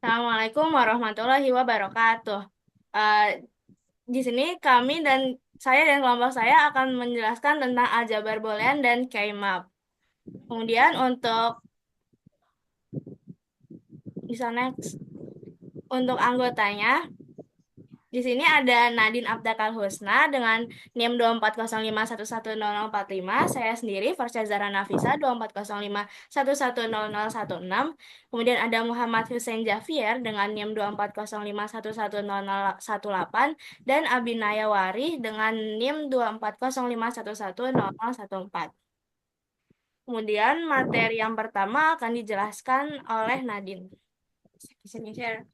Assalamualaikum warahmatullahi wabarakatuh. Eh, di sini kami dan saya dan kelompok saya akan menjelaskan tentang aljabar boolean dan K-map. Kemudian untuk bisa next untuk anggotanya di sini ada Nadine Abdakal Husna dengan NIM 240511045. Saya sendiri Farsha Zahra Nafisa 240511016. Kemudian ada Muhammad Hussein Javier dengan NIM 240511018 dan Abinaya Wari dengan NIM 240511014. Kemudian materi yang pertama akan dijelaskan oleh Nadine. Sini share.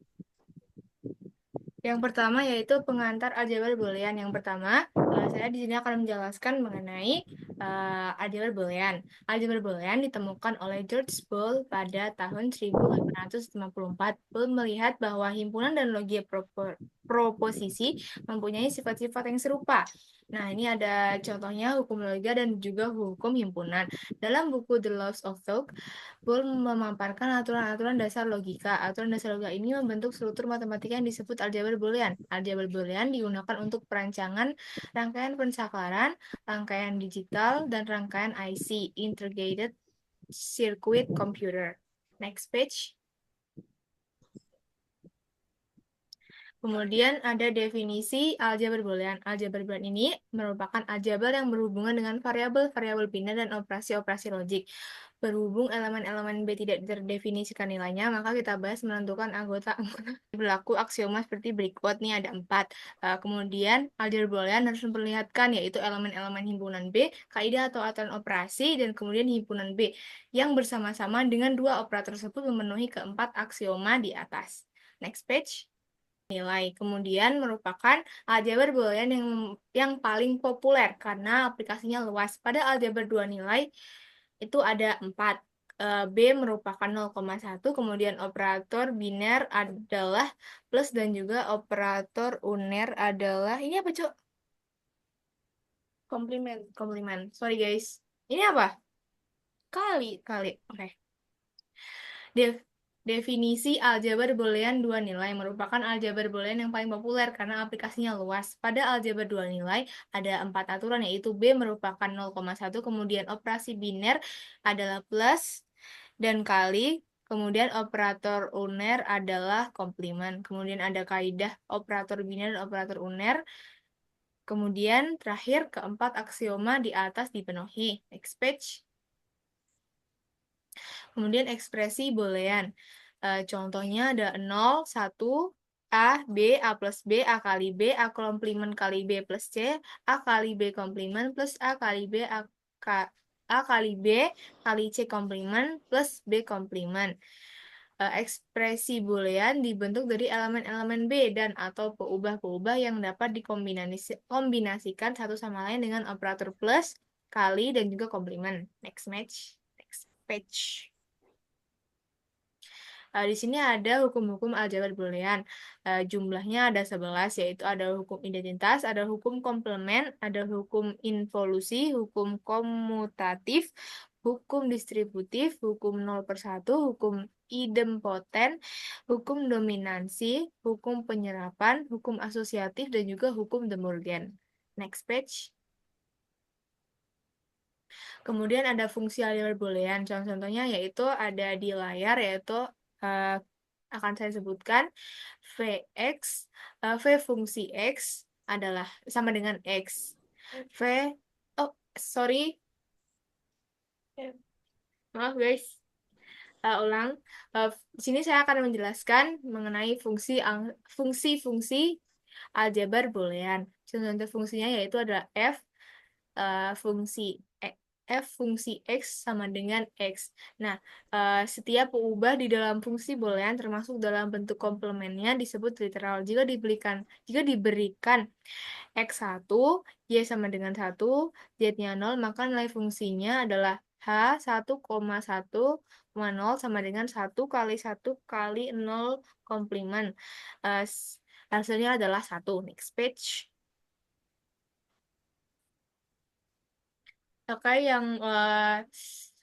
Yang pertama yaitu pengantar aljabar boolean. Yang pertama, saya di sini akan menjelaskan mengenai aljabar boolean. Aljabar boolean ditemukan oleh George Boole pada tahun 1854. Boole melihat bahwa himpunan dan logia proposisi mempunyai sifat-sifat yang serupa. Nah, ini ada contohnya hukum loga dan juga hukum himpunan. Dalam buku The Laws of Thought, Boole memaparkan aturan-aturan dasar logika. Aturan dasar logika ini membentuk struktur matematika yang disebut aljabar boolean. Aljabar boolean digunakan untuk perancangan rangkaian pensakaran, rangkaian digital, dan rangkaian IC, Integrated Circuit Computer. Next page. Kemudian ada definisi aljabar boolean. Aljabar boolean ini merupakan aljabar yang berhubungan dengan variabel-variabel biner dan operasi-operasi logik. Berhubung elemen-elemen B tidak terdefinisikan nilainya, maka kita bahas menentukan anggota-anggota berlaku aksioma seperti berikut. Nih ada 4. Kemudian aljabar boolean harus memperlihatkan yaitu elemen-elemen himpunan B, kaidah atau aturan operasi, dan kemudian himpunan B yang bersama-sama dengan dua operator tersebut memenuhi keempat aksioma di atas. Next page. Nilai kemudian merupakan aljabar boolean yang paling populer karena aplikasinya luas. Pada aljabar dua nilai itu ada 4. B merupakan 0,1, kemudian operator biner adalah plus dan juga operator uner adalah ini apa, Cuk? Komplement. Komplement. Sorry guys. Ini apa? Kali. Oke. Dev- Definisi aljabar boolean dua nilai merupakan aljabar boolean yang paling populer karena aplikasinya luas. Pada aljabar dua nilai ada 4 aturan yaitu B merupakan 0,1, kemudian operasi biner adalah plus dan kali, kemudian operator uner adalah komplement. Kemudian ada kaidah operator biner dan operator uner. Kemudian terakhir keempat aksioma di atas dipenuhi. Next page. Kemudian ekspresi boolean. Contohnya ada 0, 1, A, B, A plus B, A kali B, A komplement kali B plus C, A kali B komplement plus A kali B, A kali B kali C komplement plus B komplement. Ekspresi boolean dibentuk dari elemen-elemen B dan atau peubah-peubah yang dapat dikombinasikan satu sama lain dengan operator plus, kali, dan juga komplement. Next page. Di sini ada hukum-hukum aljabar boolean. Jumlahnya ada 11, yaitu ada hukum identitas, ada hukum komplement, ada hukum involusi, hukum komutatif, hukum distributif, hukum 0/1, hukum idempoten, hukum dominansi, hukum penyerapan, hukum asosiatif, dan juga hukum De Morgan. Next page. Kemudian ada fungsi aljabar boolean. Contohnya yaitu ada di layar yaitu eh, akan saya sebutkan Vx, V fungsi X adalah sama dengan X. V, oh sorry, maaf guys. Ulang. Di sini saya akan menjelaskan mengenai fungsi-fungsi aljabar boolean. Contoh fungsinya yaitu adalah fungsi e- f fungsi x sama dengan x. Nah, setiap peubah di dalam fungsi boolean termasuk dalam bentuk komplementnya disebut literal. Jika diberikan x1, y sama dengan 1, z-nya 0, maka nilai fungsinya adalah h 1,1,0 sama dengan 1 kali 1 kali 0 komplement. Eh, Hasilnya adalah 1. Next page. Oke, yang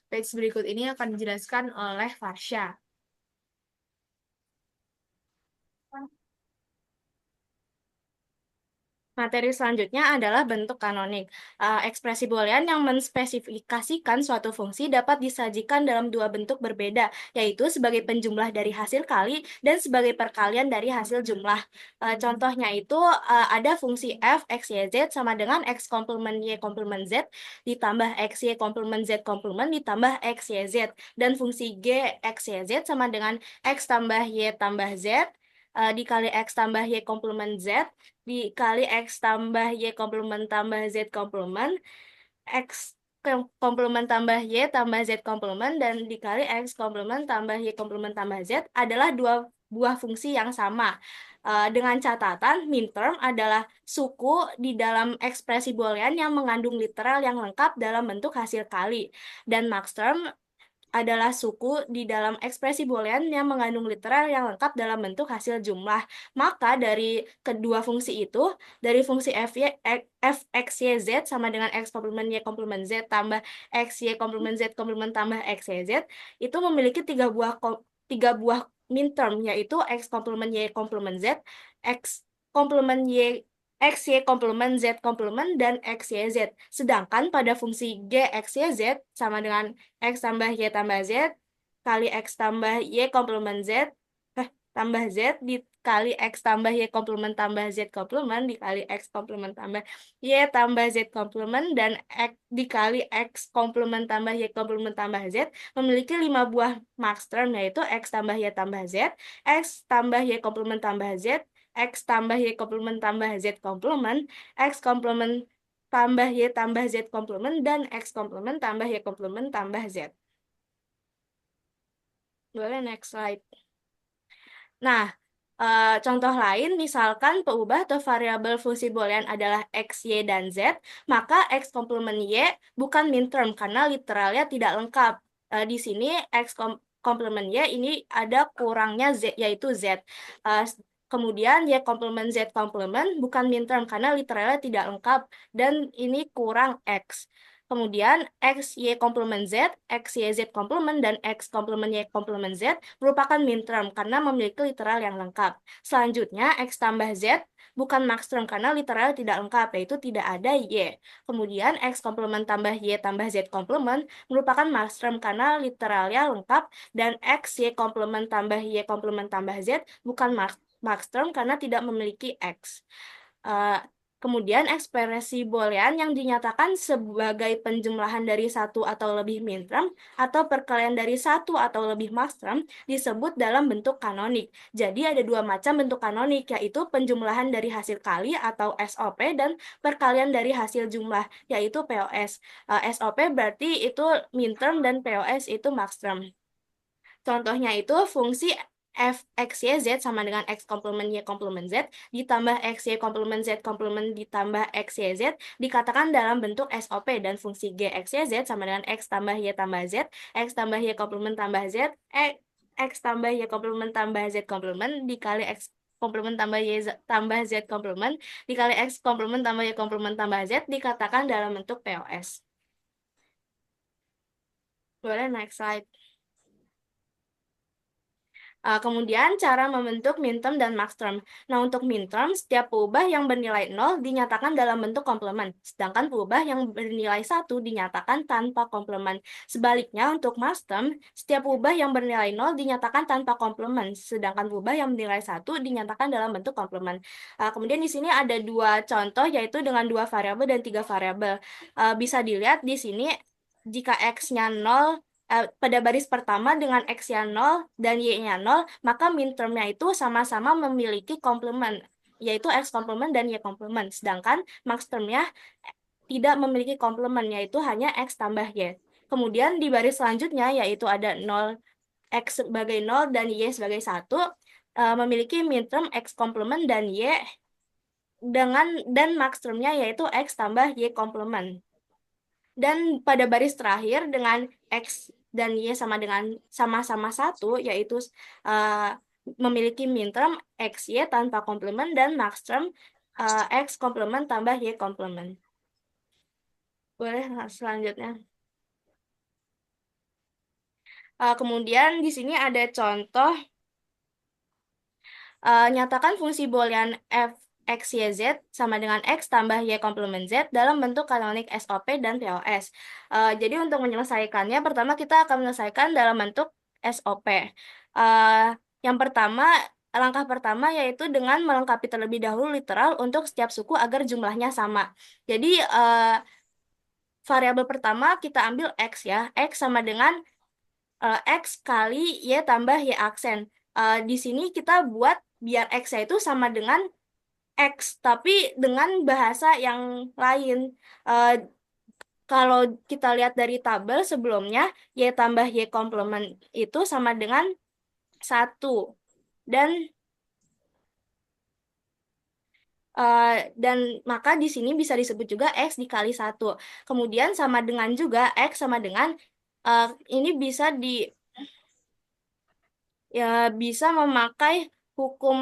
page berikut ini akan dijelaskan oleh Farsha. Materi selanjutnya adalah bentuk kanonik. Ekspresi Boolean yang menspesifikasikan suatu fungsi dapat disajikan dalam dua bentuk berbeda, yaitu sebagai penjumlah dari hasil kali dan sebagai perkalian dari hasil jumlah. Contohnya itu ada fungsi f x, y, z sama dengan x komplement y komplement z ditambah x, y komplement z komplement ditambah x, y, z. Dan fungsi g x, y, z sama dengan x tambah y tambah z dikali x tambah y komplement z dikali X tambah Y komplement tambah Z komplement, X komplement tambah Y tambah Z komplement, dan dikali X komplement tambah Y komplement tambah Z adalah dua buah fungsi yang sama. Dengan catatan, minterm adalah suku di dalam ekspresi Boolean yang mengandung literal yang lengkap dalam bentuk hasil kali. Dan maxterm adalah suku di dalam ekspresi Boolean yang mengandung literal yang lengkap dalam bentuk hasil jumlah. Maka dari kedua fungsi itu, dari fungsi f x y z sama dengan x komplement y komplement z tambah x y komplement z komplement tambah x y z itu memiliki tiga buah minterm, yaitu x komplement y komplement z, x komplement y X, Y komplement, Z komplement, dan X, Y, Z. Sedangkan pada fungsi G, X, Y, Z sama dengan X tambah Y tambah Z kali X tambah Y komplement Z tambah Z dikali X tambah Y komplement tambah Z komplement dikali X komplement tambah Y tambah Z komplement dan X dikali X komplement tambah Y komplement tambah Z memiliki 5 buah max term, yaitu X tambah Y tambah Z, X tambah Y komplement tambah Z, X tambah Y komplement tambah Z komplement, X komplement tambah Y tambah Z komplement, dan X komplement tambah Y komplement tambah Z. Boleh next slide. Nah, contoh lain, misalkan peubah atau variabel fungsi Boolean adalah X, Y, dan Z, maka X komplement Y bukan minterm karena literalnya tidak lengkap. Di sini X komplement Y ini ada kurangnya Z, yaitu Z. Eh, Kemudian Y komplement Z komplement bukan minterm karena literalnya tidak lengkap, dan ini kurang X. Kemudian X, Y komplement Z, X, Y, Z komplement, dan X komplement Y komplement Z merupakan minterm karena memiliki literal yang lengkap. Selanjutnya, X tambah Z bukan maxterm karena literal tidak lengkap, yaitu tidak ada Y. Kemudian, X komplement tambah Y tambah Z komplement merupakan maxterm karena literalnya lengkap, dan X, Y komplement tambah Y komplement tambah Z bukan maxterm karena tidak memiliki X. Eh, Kemudian ekspresi Boolean yang dinyatakan sebagai penjumlahan dari satu atau lebih minterm atau perkalian dari satu atau lebih maxterm disebut dalam bentuk kanonik. Jadi ada dua macam bentuk kanonik, yaitu penjumlahan dari hasil kali atau SOP dan perkalian dari hasil jumlah, yaitu POS. SOP berarti itu minterm dan POS itu maxterm. Contohnya itu fungsi f x y z sama dengan x komplement y komplement z ditambah x y komplement z komplement ditambah x y z dikatakan dalam bentuk SOP, dan fungsi g x y z sama dengan x tambah y tambah z, x tambah y komplement tambah z, x tambah y komplement tambah z komplement dikali x komplement tambah y tambah z komplement dikali x komplement tambah y komplement tambah z dikatakan dalam bentuk POS. Boleh next slide. Kemudian cara membentuk minterm dan maxterm. Nah, untuk minterm, setiap peubah yang bernilai 0 dinyatakan dalam bentuk komplement, sedangkan peubah yang bernilai 1 dinyatakan tanpa komplement. Sebaliknya, untuk maxterm, setiap peubah yang bernilai 0 dinyatakan tanpa komplement, sedangkan peubah yang bernilai 1 dinyatakan dalam bentuk komplement. Kemudian di sini ada dua contoh, yaitu dengan dua variabel dan tiga variabel. Bisa dilihat di sini, jika X-nya 0, pada baris pertama dengan X-nya 0 dan Y-nya 0, maka mintermnya itu sama-sama memiliki komplement, yaitu X komplement dan Y komplement. Sedangkan maxtermnya tidak memiliki komplement, yaitu hanya X tambah Y. Kemudian di baris selanjutnya, yaitu ada 0, X sebagai 0 dan Y sebagai 1, memiliki minterm X komplement dan Y dan maxtermnya yaitu X tambah Y komplement. Dan pada baris terakhir dengan X dan Y sama dengan sama-sama 1, yaitu uh, memiliki minterm XY tanpa komplement dan maxterm X komplement tambah Y komplement. Boleh selanjutnya. Kemudian di sini ada contoh, nyatakan fungsi Boolean f X, Y, Z sama dengan X tambah Y komplement Z dalam bentuk kanonik SOP dan POS. Jadi untuk menyelesaikannya, pertama kita akan menyelesaikan dalam bentuk SOP. Yang pertama, langkah pertama yaitu dengan melengkapi terlebih dahulu literal untuk setiap suku agar jumlahnya sama. Jadi variabel pertama kita ambil X ya. X sama dengan X kali Y tambah Y aksen. Di sini kita buat biar X-nya itu sama dengan X, tapi dengan bahasa yang lain. Eh, Kalau kita lihat dari tabel sebelumnya, Y tambah Y komplement itu sama dengan 1. Dan eh, dan maka di sini bisa disebut juga X dikali 1. Kemudian sama dengan juga X sama dengan eh, ini ya bisa memakai hukum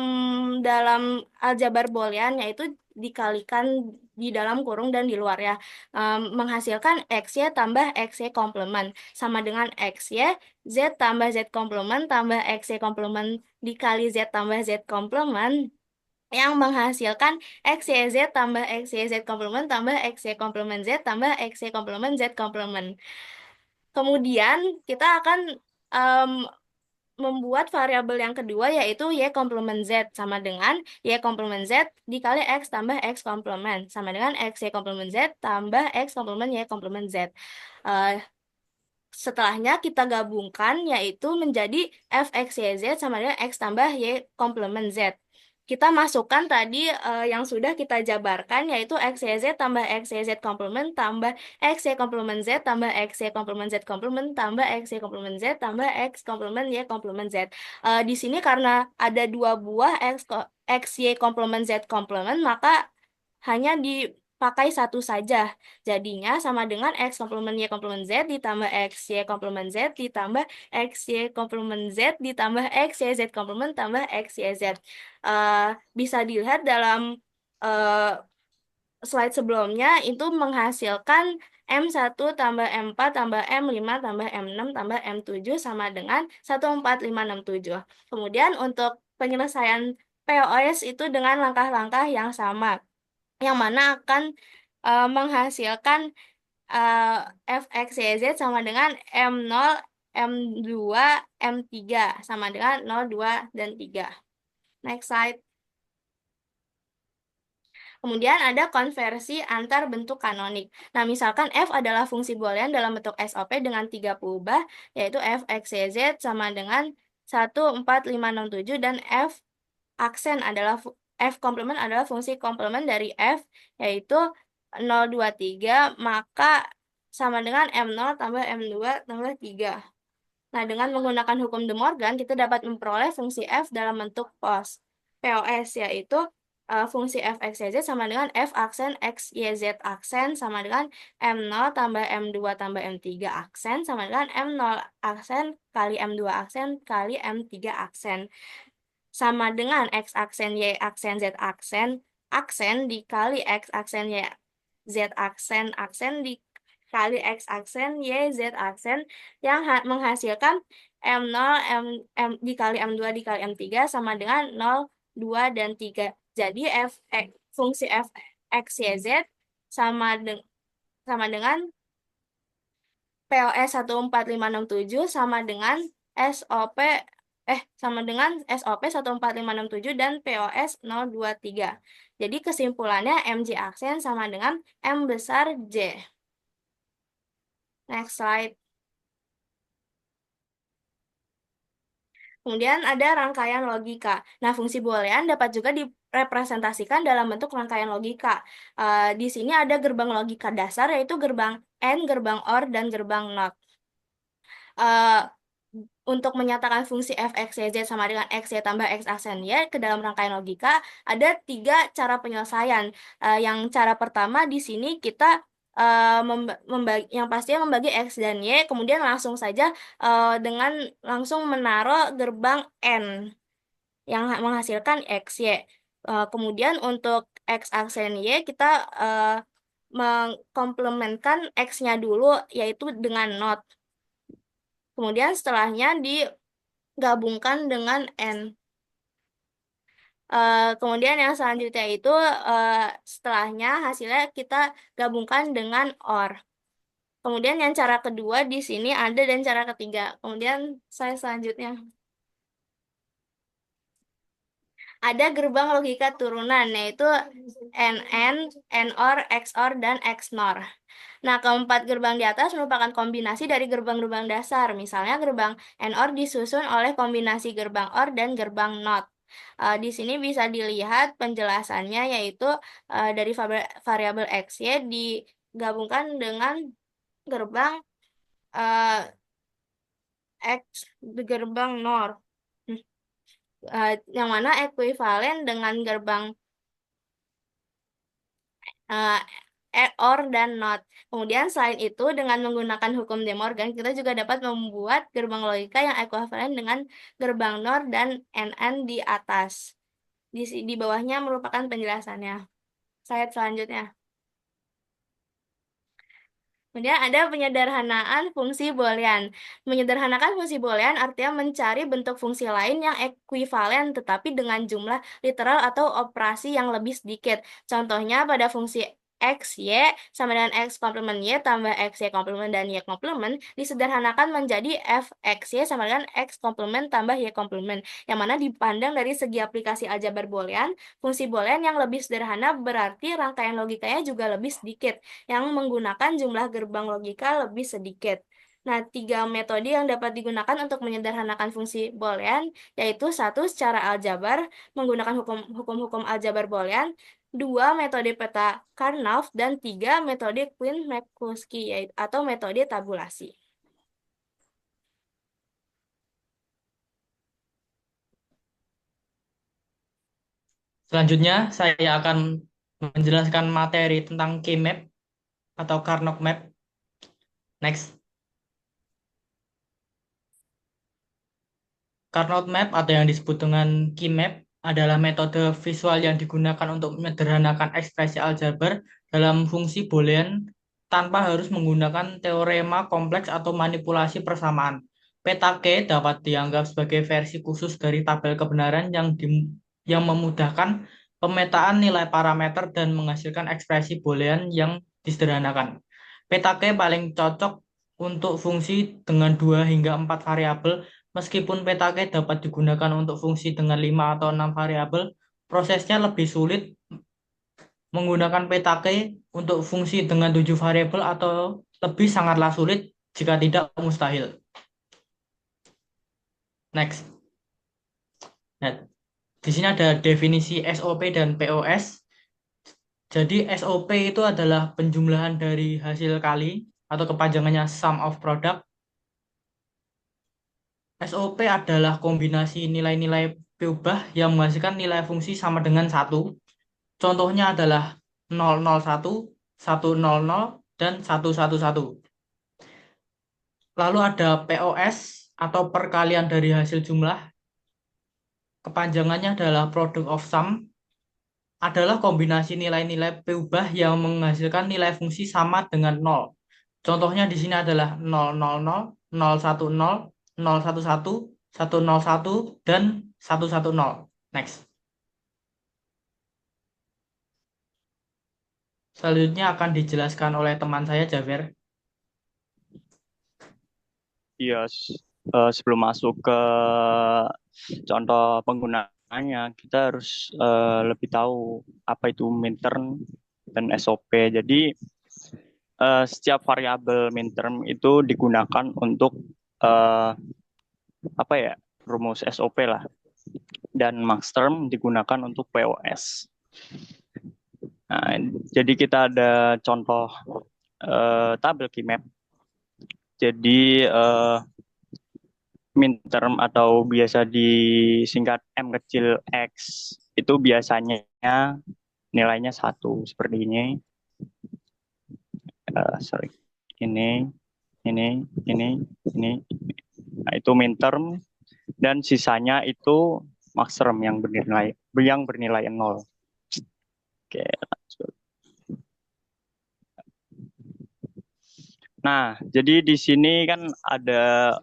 dalam aljabar boolean yaitu dikalikan di dalam kurung dan di luar ya. Menghasilkan XY tambah XY komplement sama dengan XY Z tambah Z komplement tambah XY komplement dikali Z tambah Z komplement yang menghasilkan XYZ tambah XYZ komplement tambah XY komplement Z tambah XY komplement Z komplement. Kemudian kita akan em, membuat variabel yang kedua yaitu Y komplement Z sama dengan Y komplement Z dikali X tambah X komplement sama dengan X Y komplement Z tambah X komplement Y komplement Z. Eh, Setelahnya kita gabungkan yaitu menjadi f x y z sama dengan x tambah y komplement z. Kita masukkan tadi yang sudah kita jabarkan yaitu x y z tambah x y z komplement tambah x y komplement z tambah x y komplement z komplement tambah x y komplement z tambah x komplement y komplement z. Di sini karena ada dua buah x y komplement z komplement maka hanya dipakai satu saja. Jadinya sama dengan X komplement Y komplement Z ditambah X Y komplement Z ditambah X Y komplement Z ditambah X Y Z komplement tambah X Y Z. Eh, Bisa dilihat dalam eh, slide sebelumnya itu menghasilkan M1 tambah M4 tambah M5 tambah M6 tambah M7 sama dengan 14567. Kemudian untuk penyelesaian POS itu dengan langkah-langkah yang sama yang mana akan menghasilkan eh, fxyz sama dengan M0, M2, M3 sama dengan 0, 2, dan 3. Next slide. Kemudian ada konversi antar bentuk kanonik. Nah, misalkan f adalah fungsi boolean dalam bentuk SOP dengan 3 peubah, yaitu f x, y, z sama dengan 14567 dan f aksen adalah f komplement adalah fungsi komplement dari f yaitu 023 maka sama dengan M0 tambah M2 tambah 3. Nah, dengan menggunakan hukum De Morgan kita dapat memperoleh fungsi f dalam bentuk POS yaitu fungsi f x y z sama dengan f aksen x y z aksen sama dengan M0 tambah M2 tambah M3 aksen sama dengan M0 aksen kali M2 aksen kali M3 aksen sama dengan X aksen, Y aksen, Z aksen, aksen dikali X aksen, Y Z aksen, aksen dikali X aksen, Y Z aksen yang menghasilkan M0, dikali M2 dikali M3 sama dengan 0, 2, dan 3. Jadi fungsi F X, Y, Z sama, sama dengan POS 14567 sama dengan SOP sama dengan SOP 14567 dan POS 023. Jadi kesimpulannya MJ aksen sama dengan M besar J. Next slide. Kemudian ada rangkaian logika. Nah, fungsi boolean dapat juga direpresentasikan dalam bentuk rangkaian logika. Di sini ada gerbang logika dasar yaitu gerbang AND, gerbang OR, dan gerbang NOT. eh, untuk menyatakan fungsi f, x, y, z sama dengan x, y tambah x aksen y ke dalam rangkaian logika, ada 3 cara penyelesaian. Yang cara pertama di sini kita yang pastinya membagi x dan y, kemudian langsung saja dengan langsung menaruh gerbang n yang menghasilkan x, y. Kemudian untuk x aksen y kita mengkomplementkan x-nya dulu yaitu dengan not. Kemudian setelahnya digabungkan dengan N. Kemudian yang selanjutnya itu setelahnya hasilnya kita gabungkan dengan OR. Kemudian yang cara kedua di sini ada dan cara ketiga. Kemudian saya selanjutnya. Ada gerbang logika turunan, yaitu NN, NOR, XOR, dan XNOR. Nah, keempat gerbang di atas merupakan kombinasi dari gerbang-gerbang dasar. Misalnya gerbang NOR disusun oleh kombinasi gerbang OR dan gerbang NOT. Di sini bisa dilihat penjelasannya, yaitu dari variabel XY digabungkan dengan gerbang eh, X, gerbang NOR. Yang mana ekuivalen dengan gerbang eh, OR dan NOT. Kemudian selain itu dengan menggunakan hukum De Morgan kita juga dapat membuat gerbang logika yang ekuivalen dengan gerbang NOR dan NN di atas. Di bawahnya merupakan penjelasannya. Slide selanjutnya. Kemudian ada penyederhanaan fungsi boolean. Menyederhanakan fungsi boolean artinya mencari bentuk fungsi lain yang ekuivalen tetapi dengan jumlah literal atau operasi yang lebih sedikit. Contohnya pada fungsi X, Y sama dengan X komplement Y tambah X, Y komplement dan Y komplement disederhanakan menjadi F, X, Y sama dengan X komplement tambah Y komplement. Yang mana dipandang dari segi aplikasi aljabar boolean, fungsi boolean yang lebih sederhana berarti rangkaian logikanya juga lebih sedikit yang menggunakan jumlah gerbang logika lebih sedikit. Nah, tiga metode yang dapat digunakan untuk menyederhanakan fungsi boolean yaitu satu secara aljabar menggunakan hukum-hukum aljabar boolean, dua metode peta Karnaugh, dan tiga metode Quine-McCluskey atau metode tabulasi. Selanjutnya, saya akan menjelaskan materi tentang K-map atau Karnaugh map. Next. Carnot map atau yang disebut dengan key map adalah metode visual yang digunakan untuk menyederhanakan ekspresi aljabar dalam fungsi boolean tanpa harus menggunakan teorema kompleks atau manipulasi persamaan. Peta K dapat dianggap sebagai versi khusus dari tabel kebenaran yang memudahkan pemetaan nilai parameter dan menghasilkan ekspresi boolean yang disederhanakan. Peta K paling cocok untuk fungsi dengan 2 hingga 4 variabel. Meskipun peta K dapat digunakan untuk fungsi dengan 5 atau 6 variabel, prosesnya lebih sulit menggunakan peta K untuk fungsi dengan 7 variabel atau lebih sangatlah sulit jika tidak mustahil. Next. Nah, di sini ada definisi SOP dan POS. Jadi SOP itu adalah penjumlahan dari hasil kali atau kepanjangannya sum of product. SOP adalah kombinasi nilai-nilai peubah yang menghasilkan nilai fungsi sama dengan 1. Contohnya adalah 001, 100, dan 111. Lalu ada POS atau perkalian dari hasil jumlah. Kepanjangannya adalah product of sum. Adalah kombinasi nilai-nilai peubah yang menghasilkan nilai fungsi sama dengan 0. Contohnya di sini adalah 000, 010, 011, 101, dan 110. Next. Selanjutnya akan dijelaskan oleh teman saya, Javier. Iya, sebelum masuk ke contoh penggunaannya, kita harus lebih tahu apa itu minterm dan SOP. Jadi setiap variabel minterm itu digunakan untuk apa ya, rumus SOP lah, dan maxterm digunakan untuk POS. Nah, jadi kita ada contoh tabel Keymap. Jadi minterm atau biasa disingkat M kecil X itu biasanya nilainya 1 seperti ini. Sorry, ini. Nah, itu minterm, dan sisanya itu maxterm yang bernilai 0. Oke, lanjut. Nah, jadi di sini kan ada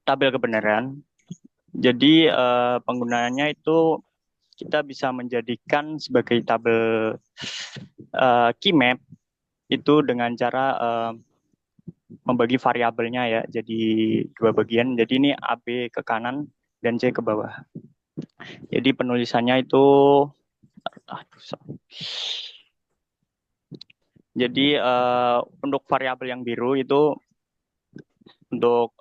tabel kebenaran. Jadi penggunaannya itu kita bisa menjadikan sebagai tabel key map itu dengan cara membagi variabelnya ya jadi dua bagian. Jadi ini AB ke kanan dan C ke bawah. Jadi penulisannya itu jadi untuk variabel yang biru itu untuk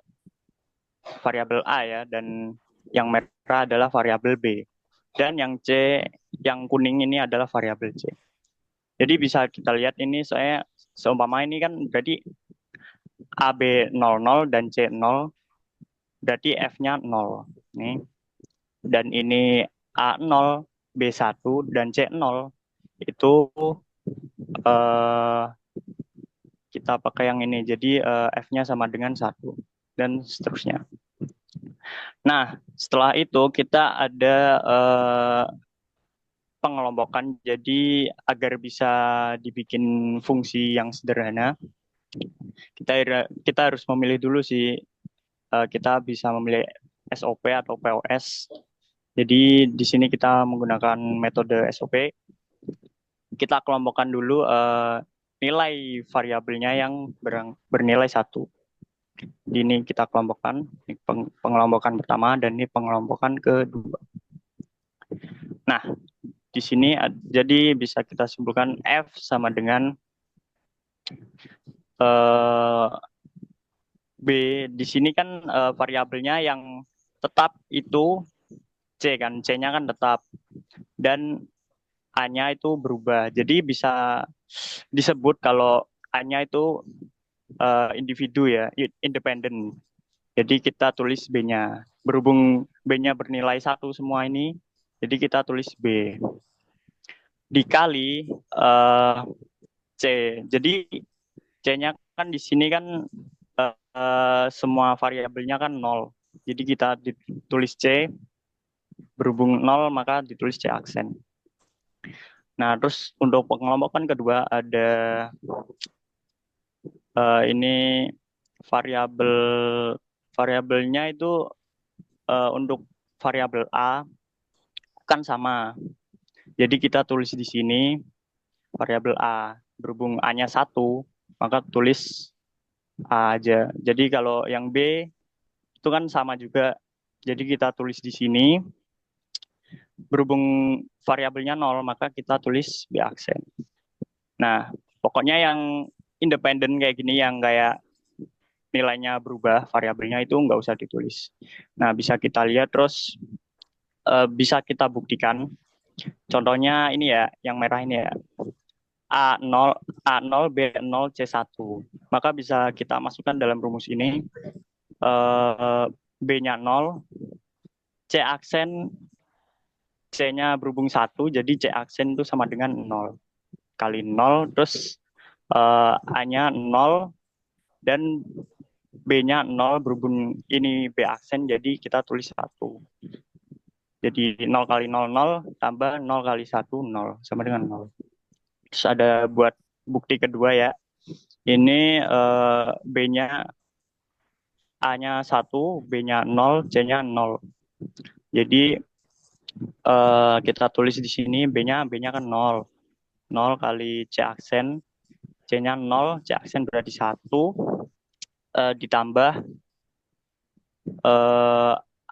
variabel A ya, dan yang merah adalah variabel B. Dan yang C, yang kuning ini adalah variabel C. Jadi bisa kita lihat ini saya seumpama ini kan berarti AB 00 dan C 0, berarti F-nya 0. Nih. Dan ini A0, B1 dan C0 itu kita pakai yang ini. Jadi F-nya sama dengan 1 dan seterusnya. Nah, setelah itu kita ada pengelompokan. Jadi agar bisa dibikin fungsi yang sederhana, kita harus memilih dulu sih. Kita bisa memilih SOP atau POS. Jadi di sini kita menggunakan metode SOP. Kita kelompokkan dulu nilai variabelnya yang bernilai 1. Ini kita kelompokkan, ini pengelompokan pertama dan ini pengelompokan kedua. Nah, di sini jadi bisa kita simpulkan F sama dengan B. Di sini kan variabelnya yang tetap itu C kan, C-nya kan tetap dan A-nya itu berubah. Jadi bisa disebut kalau A-nya itu individu ya, independen. Jadi kita tulis B-nya. Berhubung B-nya bernilai 1 semua ini, jadi kita tulis B. Dikali C. Jadi C-nya kan di sini kan semua variabelnya kan 0. Jadi kita ditulis C, berhubung 0 maka ditulis C aksen. Nah, terus untuk pengelompokan kedua ada ini variabelnya itu untuk variabel A kan sama. Jadi kita tulis di sini variabel A, berhubung A-nya 1, maka tulis A aja. Jadi kalau yang B itu kan sama juga. Jadi kita tulis di sini. Berhubung variabelnya 0, maka kita tulis B aksen. Nah, pokoknya yang independen kayak gini, yang kayak nilainya berubah, variabelnya itu nggak usah ditulis. Nah, bisa kita lihat terus bisa kita buktikan. Contohnya ini ya, yang merah ini ya. A0, B0, C1. Maka bisa kita masukkan dalam rumus ini. B-nya 0, C aksen, C-nya berhubung 1, jadi C aksen itu sama dengan 0. Kali 0, terus A-nya 0, dan B-nya 0, berhubung ini B aksen, jadi kita tulis 1. Jadi 0 kali 0, 0, tambah 0 kali 1, 0, sama dengan 0. Terus ada buat bukti kedua ya. Ini B-nya A-nya 1, B-nya 0, C-nya 0. Jadi kita tulis di sini B-nya kan 0. 0 kali C aksen, C-nya 0, C aksen berarti 1, ditambah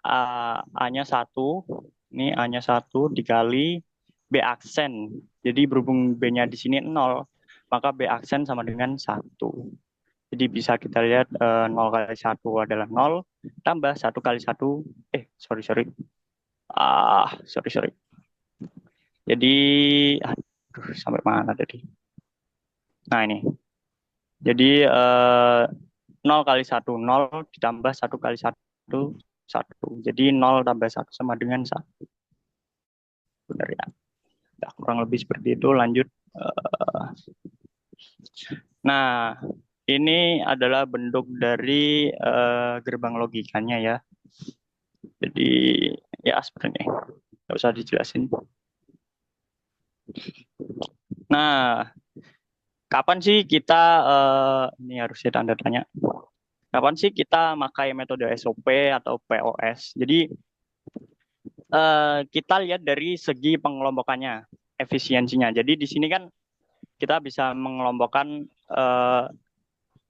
A-nya 1, ini A-nya 1 dikali B aksen. Jadi berhubung B-nya di sini 0, maka B aksen sama dengan 1. Jadi bisa kita lihat 0 kali 1 adalah 0, tambah 1 kali 1, sorry. Sorry. Jadi, aduh, sampai mana tadi? Nah, ini. Jadi, 0 kali 1, 0, ditambah 1 kali 1, 1. Jadi, 0 tambah 1 sama dengan 1. Benar ya? Nah, kurang lebih seperti itu, lanjut. Nah, ini adalah bentuk dari gerbang logikanya ya. Jadi, ya seperti ini. Nggak usah dijelasin. Nah, kapan sih kita, ini harusnya tanda tanya. Kapan sih kita pakai metode SOP atau POS? Jadi kita lihat dari segi pengelompokannya, efisiensinya. Jadi di sini kan kita bisa mengelompokkan,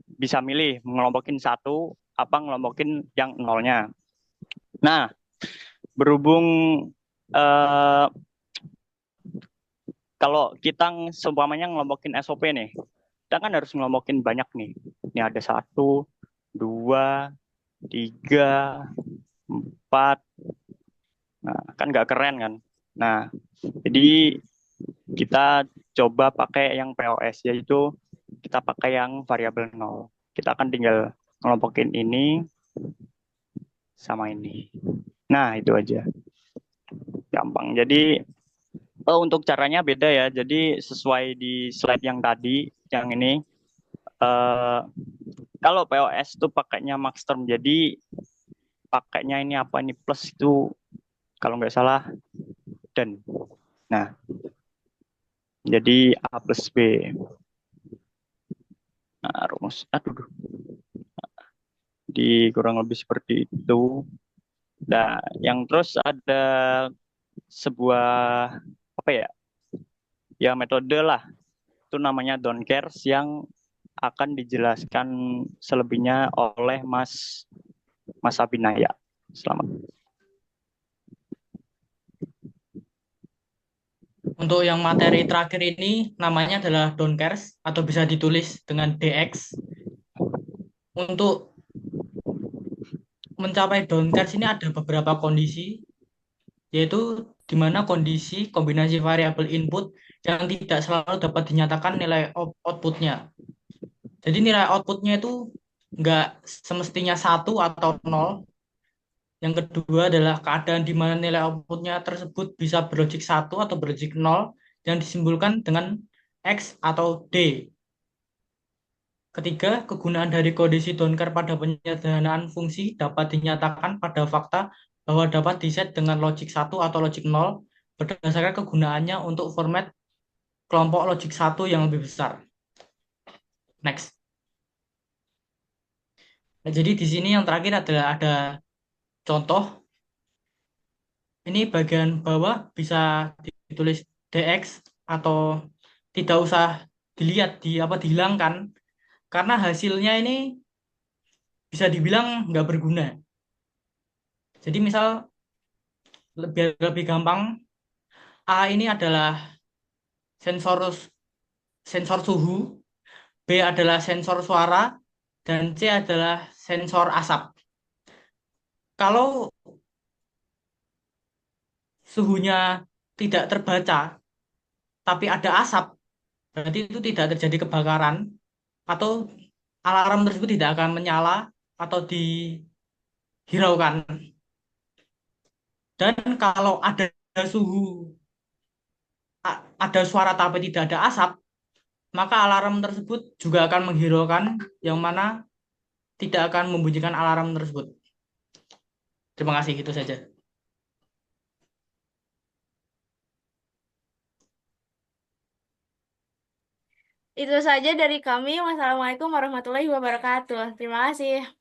bisa milih mengelompokin satu apa ngelompokin yang nolnya. Nah, berhubung eh, kalau kita seumpamanya ngelompokin SOP nih, kita kan harus ngelompokin banyak nih. Ini ada 1, 2, 3, 4. Nah, kan nggak keren kan. Nah, jadi kita coba pakai yang POS, yaitu kita pakai yang variabel nol. Kita akan tinggal ngelompokin ini sama ini. Nah, itu aja. Gampang. Jadi untuk caranya beda ya. Jadi sesuai di slide yang tadi, yang ini, kalau POS itu pakainya max term. Jadi pakainya ini apa ini plus itu kalau nggak salah dan. Nah, jadi A plus B. Nah, rumus. Aduh. Di kurang lebih seperti itu. Nah, yang terus ada sebuah apa ya? Ya metode lah. Itu namanya don't cares yang akan dijelaskan selebihnya oleh Mas Abinaya. Selamat. Untuk yang materi terakhir ini namanya adalah don't cares atau bisa ditulis dengan DX. Untuk mencapai don't cares ini ada beberapa kondisi, yaitu di mana kondisi kombinasi variabel input yang tidak selalu dapat dinyatakan nilai outputnya. Jadi nilai outputnya itu nggak semestinya 1 atau 0. Yang kedua adalah keadaan di mana nilai outputnya tersebut bisa berlogik 1 atau berlogik 0 yang disimpulkan dengan X atau D. Ketiga, kegunaan dari kondisi don't care pada penyederhanaan fungsi dapat dinyatakan pada fakta bahwa dapat diset dengan logik 1 atau logik 0 berdasarkan kegunaannya untuk format kelompok logik 1 yang lebih besar. Next. Nah, jadi di sini yang terakhir adalah ada contoh. Ini bagian bawah bisa ditulis DX atau tidak usah dilihat dihilangkan karena hasilnya ini bisa dibilang nggak berguna. Jadi misal lebih gampang, A ini adalah sensor sensor suhu, B adalah sensor suara, dan C adalah sensor asap. Kalau suhunya tidak terbaca, tapi ada asap, berarti itu tidak terjadi kebakaran, atau alarm tersebut tidak akan menyala atau dihiraukan. Dan kalau ada suhu, ada suara tapi tidak ada asap, maka alarm tersebut juga akan menghiraukan, yang mana tidak akan membunyikan alarm tersebut. Terima kasih, itu saja. Itu saja dari kami. Wassalamualaikum warahmatullahi wabarakatuh. Terima kasih.